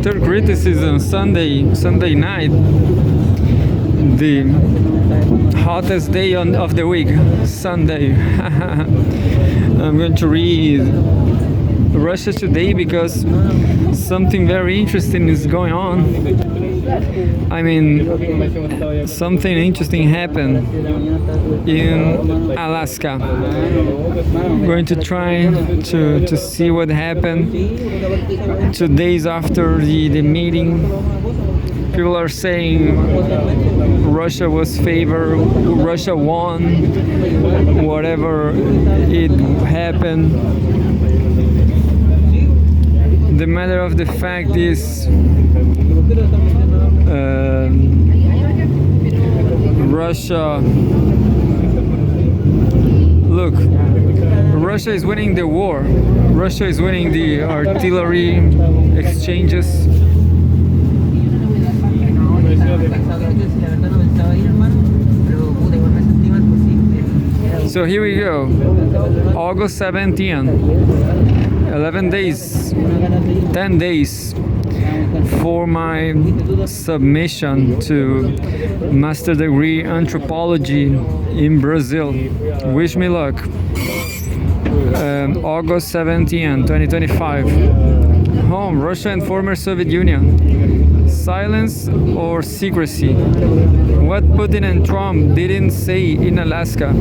After criticism, Sunday night, the hottest day of the week, Sunday. I'm going to read Russia Today because something very interesting is going on. I mean, something interesting happened in Alaska. I'm going to try to see what happened 2 days after the meeting. People are saying Russia was favored, Russia won, whatever it happened. The matter of the fact is Russia, look, Russia is winning the war. Russia is winning the artillery exchanges. So here we go, August 17th, 11 days, 10 days for my submission to master degree anthropology in Brazil. Wish me luck. August 17th, 2025. Home, Russia and former Soviet Union. Silence or secrecy? What Putin and Trump didn't say in Alaska.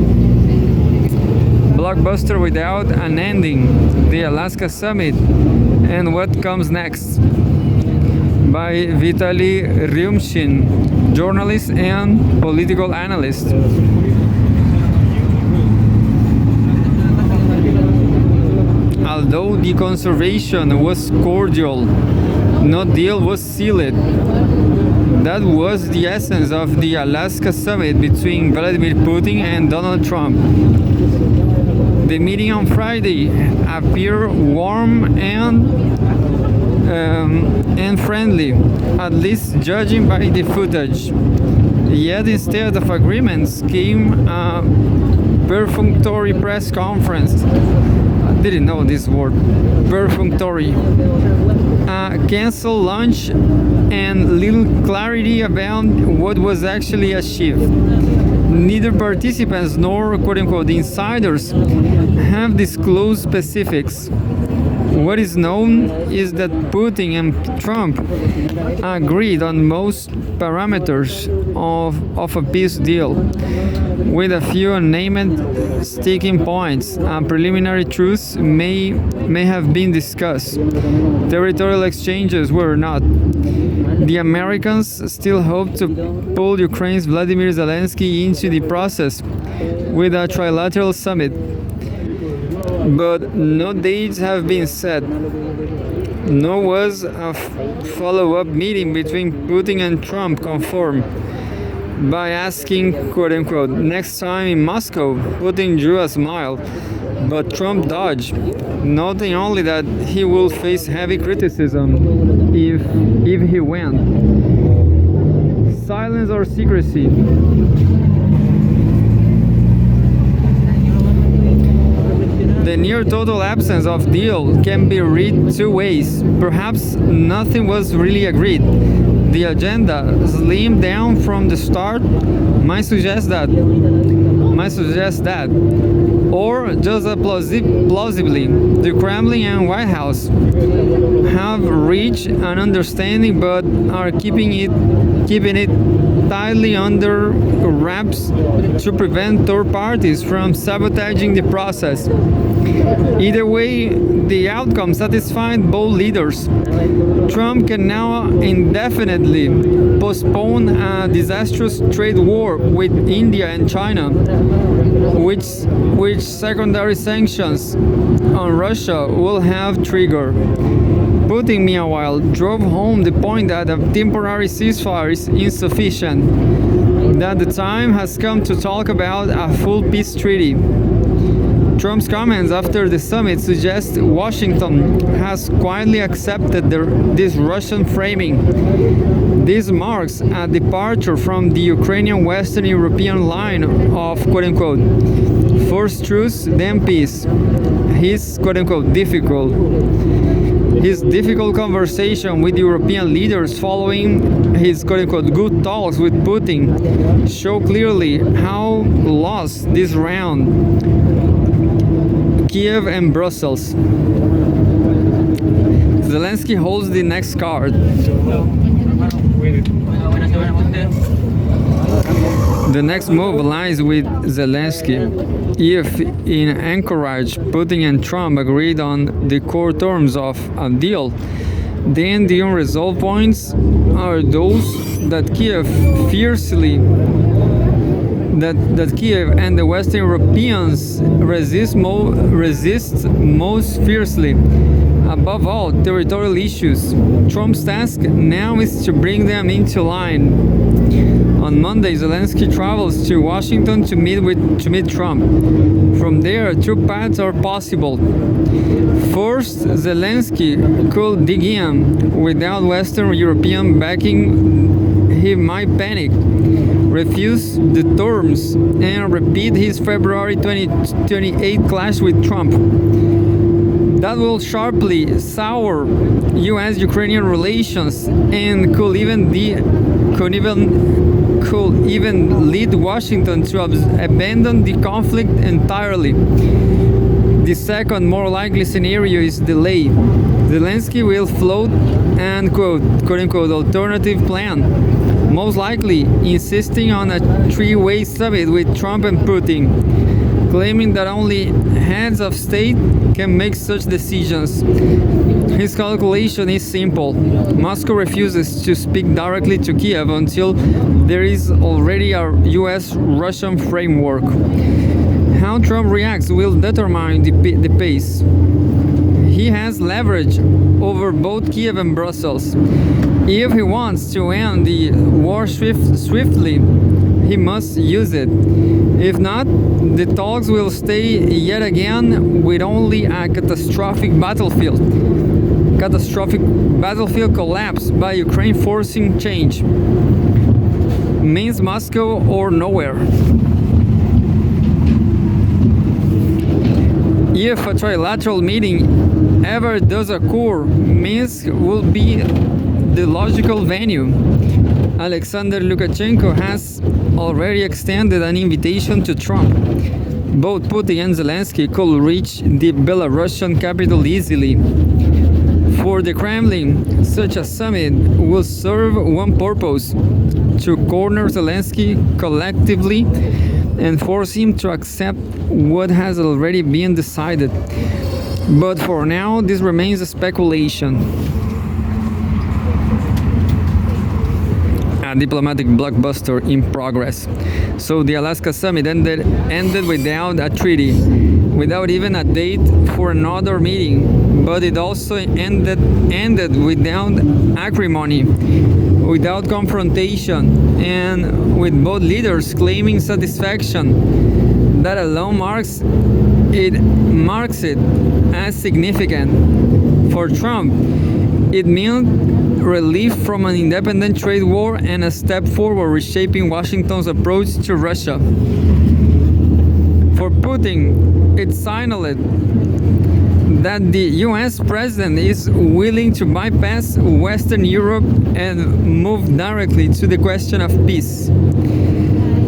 Blockbuster without an ending. The Alaska Summit and what comes next. By Vitaly Ryumshin, journalist and political analyst. Although the conversation was cordial, no deal was sealed. That was the essence of the Alaska Summit between Vladimir Putin and Donald Trump. The meeting on Friday appeared warm and friendly, at least judging by the footage. Yet instead of agreements came a perfunctory press conference. I didn't know this word. Perfunctory. A canceled lunch and little clarity about what was actually achieved. Neither participants nor quote-unquote insiders have disclosed specifics. What is known is that Putin and Trump agreed on most parameters of a peace deal, with a few unnamed sticking points. Preliminary truths may have been discussed. Territorial exchanges were not. The Americans still hope to pull Ukraine's Vladimir Zelensky into the process with a trilateral summit. But no dates have been set. Nor was a follow-up meeting between Putin and Trump confirmed. By asking, quote-unquote, next time in Moscow, Putin drew a smile, but Trump dodged, noting only that he will face heavy criticism if he went. Silence or secrecy? The near total absence of deal can be read two ways. Perhaps nothing was really agreed. The agenda slimmed down from the start might suggest that. Or just plausibly, the Kremlin and White House have reached an understanding but are keeping it tightly under wraps to prevent third parties from sabotaging the process. Either way, the outcome satisfied both leaders. Trump can now indefinitely postpone a disastrous trade war with India and China, which secondary sanctions on Russia will have triggered. Putin, meanwhile, drove home the point that a temporary ceasefire is insufficient, that the time has come to talk about a full peace treaty. Trump's comments after the summit suggest Washington has quietly accepted this Russian framing. This marks a departure from the Ukrainian Western European line of quote-unquote first truce, then peace. His quote-unquote difficult. His difficult conversation with European leaders following his quote-unquote good talks with Putin show clearly how lost this round Kiev and Brussels. Zelensky holds the next card. The next move lies with Zelensky. If in Anchorage, Putin and Trump agreed on the core terms of a deal, then the unresolved points are those that Kiev and the Western Europeans resist most fiercely. Above all, territorial issues. Trump's task now is to bring them into line. On Monday, Zelensky travels to Washington to meet Trump. From there, two paths are possible. First, Zelensky could dig in. Without Western European backing, he might panic, refuse the terms, and repeat his February 2028 clash with Trump. That will sharply sour U.S.-Ukrainian relations and could even lead Washington to abandon the conflict entirely. The second, more likely scenario is delay. Zelensky will float an quote-unquote alternative plan, most likely insisting on a three-way summit with Trump and Putin, claiming that only heads of state can make such decisions. His calculation is simple. Moscow refuses to speak directly to Kiev until there is already a US-Russian framework. How Trump reacts will determine the pace. He has leverage over both Kiev and Brussels. If he wants to end the war swiftly, he must use it. If not, the talks will stay yet again with only a catastrophic battlefield collapse by Ukraine forcing change. Means Moscow or nowhere. If a trilateral meeting ever does occur, Minsk will be the logical venue. Alexander Lukashenko has already extended an invitation to Trump. Both Putin and Zelensky could reach the Belarusian capital easily. For the Kremlin, such a summit will serve one purpose: to corner Zelensky collectively and force him to accept what has already been decided. But for now, this remains a speculation. A diplomatic blockbuster in progress. So the Alaska summit ended without a treaty, without even a date for another meeting. But it also ended without acrimony, without confrontation, and with both leaders claiming satisfaction. That alone marks it as significant. For Trump, it meant relief from an independent trade war and a step forward reshaping Washington's approach to Russia. For Putin, it signaled that the US president is willing to bypass Western Europe and move directly to the question of peace.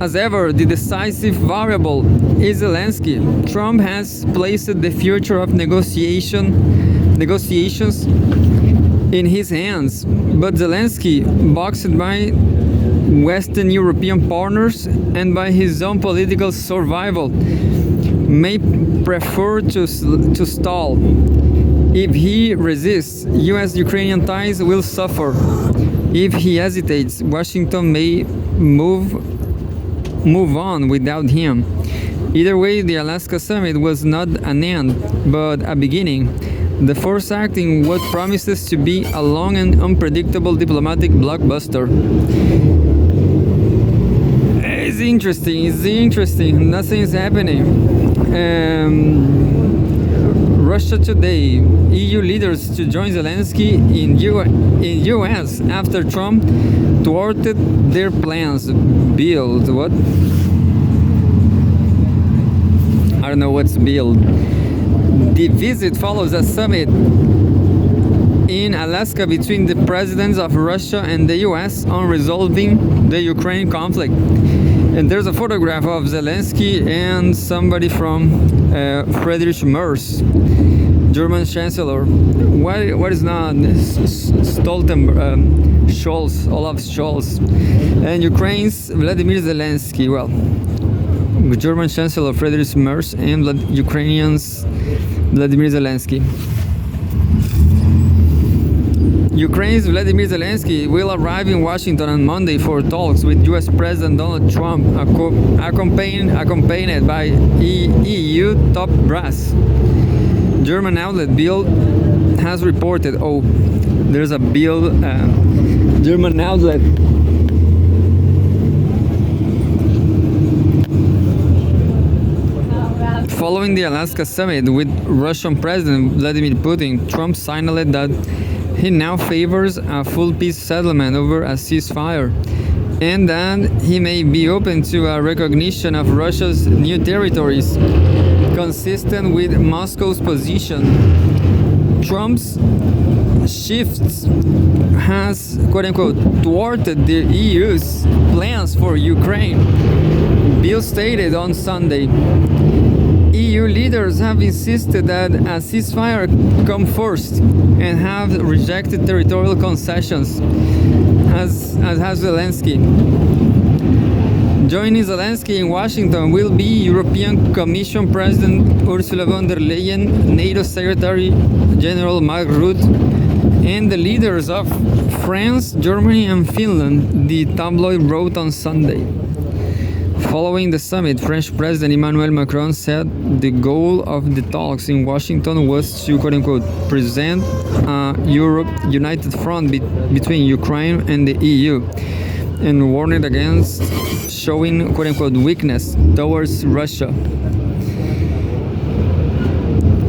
As ever, the decisive variable is Zelensky. Trump has placed the future of negotiations in his hands, but Zelensky, boxed by Western European partners and by his own political survival, may prefer to stall. If he resists, US-Ukrainian ties will suffer. If he hesitates, Washington may move on without him. Either way, the Alaska summit was not an end, but a beginning. The first act in what promises to be a long and unpredictable diplomatic blockbuster. It's interesting. Nothing is happening. Russia Today, EU leaders to join Zelensky in US after Trump thwarted their plans. Build what? I don't know what's build. The visit follows a summit in Alaska between the presidents of Russia and the US on resolving the Ukraine conflict. And there's a photograph of Zelensky and somebody from Friedrich Merz, German Chancellor. What is not Stoltenberg, Scholz, Olaf Scholz, and Ukraine's Vladimir Zelensky. Well, German Chancellor Friedrich Merz and Ukrainians Vladimir Zelensky. Ukraine's Vladimir Zelensky will arrive in Washington on Monday for talks with US President Donald Trump, accompanied by EU top brass. German outlet Bild has reported, there's a Bild German outlet. Following the Alaska summit with Russian President Vladimir Putin, Trump signaled that he now favors a full peace settlement over a ceasefire, and that he may be open to a recognition of Russia's new territories, consistent with Moscow's position. Trump's shifts has, quote-unquote, thwarted the EU's plans for Ukraine, Bill stated on Sunday. EU leaders have insisted that a ceasefire come first and have rejected territorial concessions, as has Zelensky. Joining Zelensky in Washington will be European Commission President Ursula von der Leyen, NATO Secretary General Mark Rutte, and the leaders of France, Germany, and Finland, the tabloid wrote on Sunday. Following the summit, French President Emmanuel Macron said the goal of the talks in Washington was to, quote-unquote, present a Europe united front between Ukraine and the EU, and warned against showing, quote-unquote, weakness towards Russia.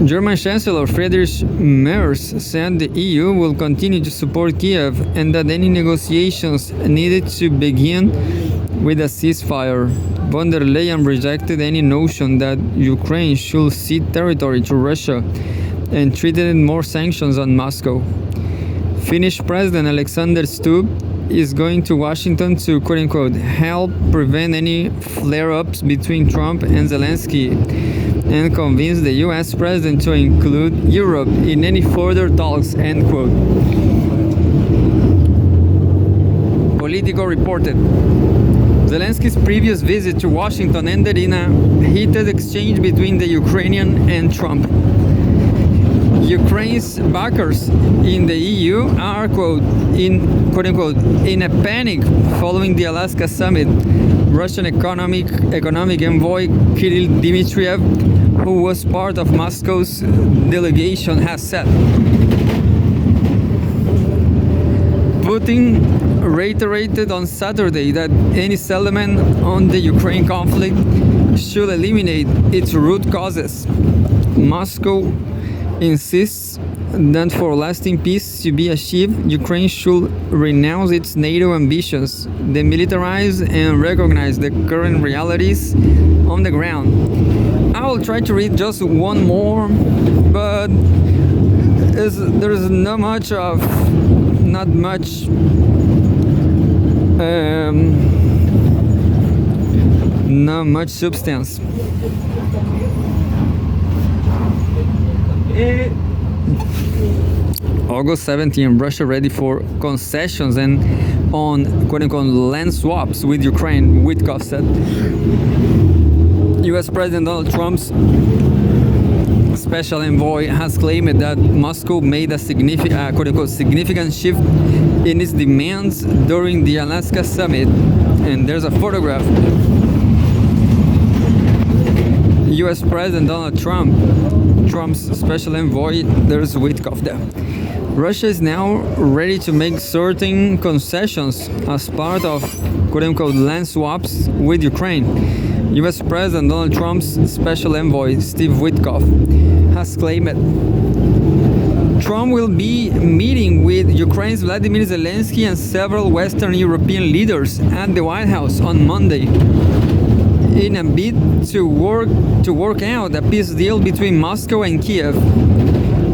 German Chancellor Friedrich Merz said the EU will continue to support Kiev and that any negotiations needed to begin with a ceasefire. Von der Leyen rejected any notion that Ukraine should cede territory to Russia and treated more sanctions on Moscow. Finnish President Alexander Stubb is going to Washington to, quote-unquote, help prevent any flare-ups between Trump and Zelensky and convince the US president to include Europe in any further talks, end quote. Politico reported. Zelensky's previous visit to Washington ended in a heated exchange between the Ukrainian and Trump. Ukraine's backers in the EU are, quote-unquote, in a panic following the Alaska summit. Russian economic envoy Kirill Dmitriev, who was part of Moscow's delegation, has said. Putin reiterated on Saturday that any settlement on the Ukraine conflict should eliminate its root causes. Moscow insists that for lasting peace to be achieved, Ukraine should renounce its NATO ambitions, demilitarize and recognize the current realities on the ground. I will try to read just one more, but there's not much substance. August 17, Russia ready for concessions and on quote-unquote land swaps with Ukraine, Witkoff said. US President Donald Trump's special envoy has claimed that Moscow made a significant shift in its demands during the Alaska summit. And there's a photograph. US President Donald Trump's special envoy, there's Witkoff there. Russia is now ready to make certain concessions as part of quote-unquote land swaps with Ukraine. US President Donald Trump's special envoy, Steve Witkoff, has claimed Trump will be meeting with Ukraine's Vladimir Zelensky and several Western European leaders at the White House on Monday in a bid to work out a peace deal between Moscow and Kiev.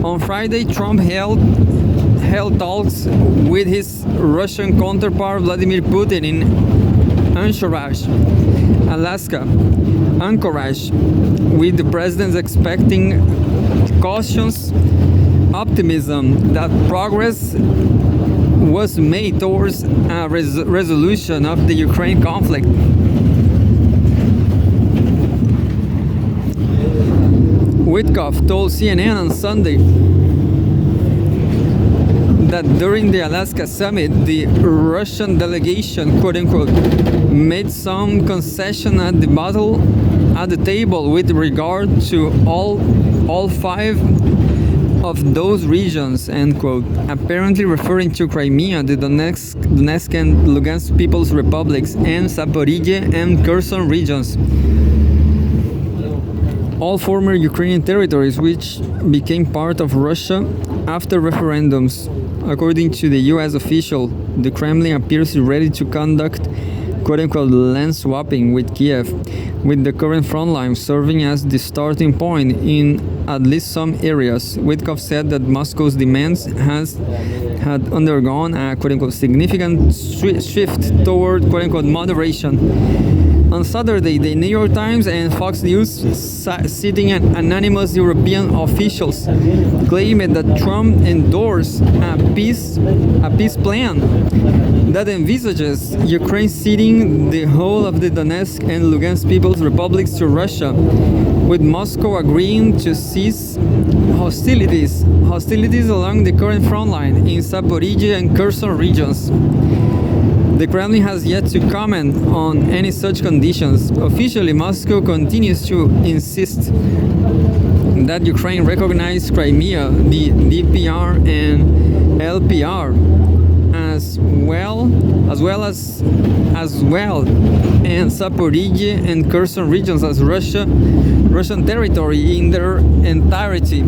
On Friday, Trump held held talks with his Russian counterpart Vladimir Putin in Anchorage, Alaska, with the president expecting cautious optimism that progress was made towards a resolution of the Ukraine conflict. Witkoff told CNN on Sunday that during the Alaska summit, the Russian delegation, quote unquote, made some concession at the table with regard to all five of those regions, end quote, apparently referring to Crimea, the Donetsk and Lugansk People's Republics, and Zaporizhia and Kherson regions. All former Ukrainian territories which became part of Russia after referendums. According to the US official, the Kremlin appears ready to conduct quote-unquote land swapping with Kiev, with the current front line serving as the starting point in at least some areas. Witkoff said that Moscow's demands had undergone a quote-unquote significant shift toward quote-unquote moderation. On Saturday, the New York Times and Fox News, citing anonymous European officials, claimed that Trump endorsed a peace plan that envisages Ukraine ceding the whole of the Donetsk and Lugansk People's Republics to Russia, with Moscow agreeing to cease hostilities along the current front line in Zaporizhia and Kherson regions. The Kremlin has yet to comment on any such conditions. Officially, Moscow continues to insist that Ukraine recognize Crimea, the DPR and LPR, as well, and Zaporizhia and Kherson regions as Russian territory in their entirety.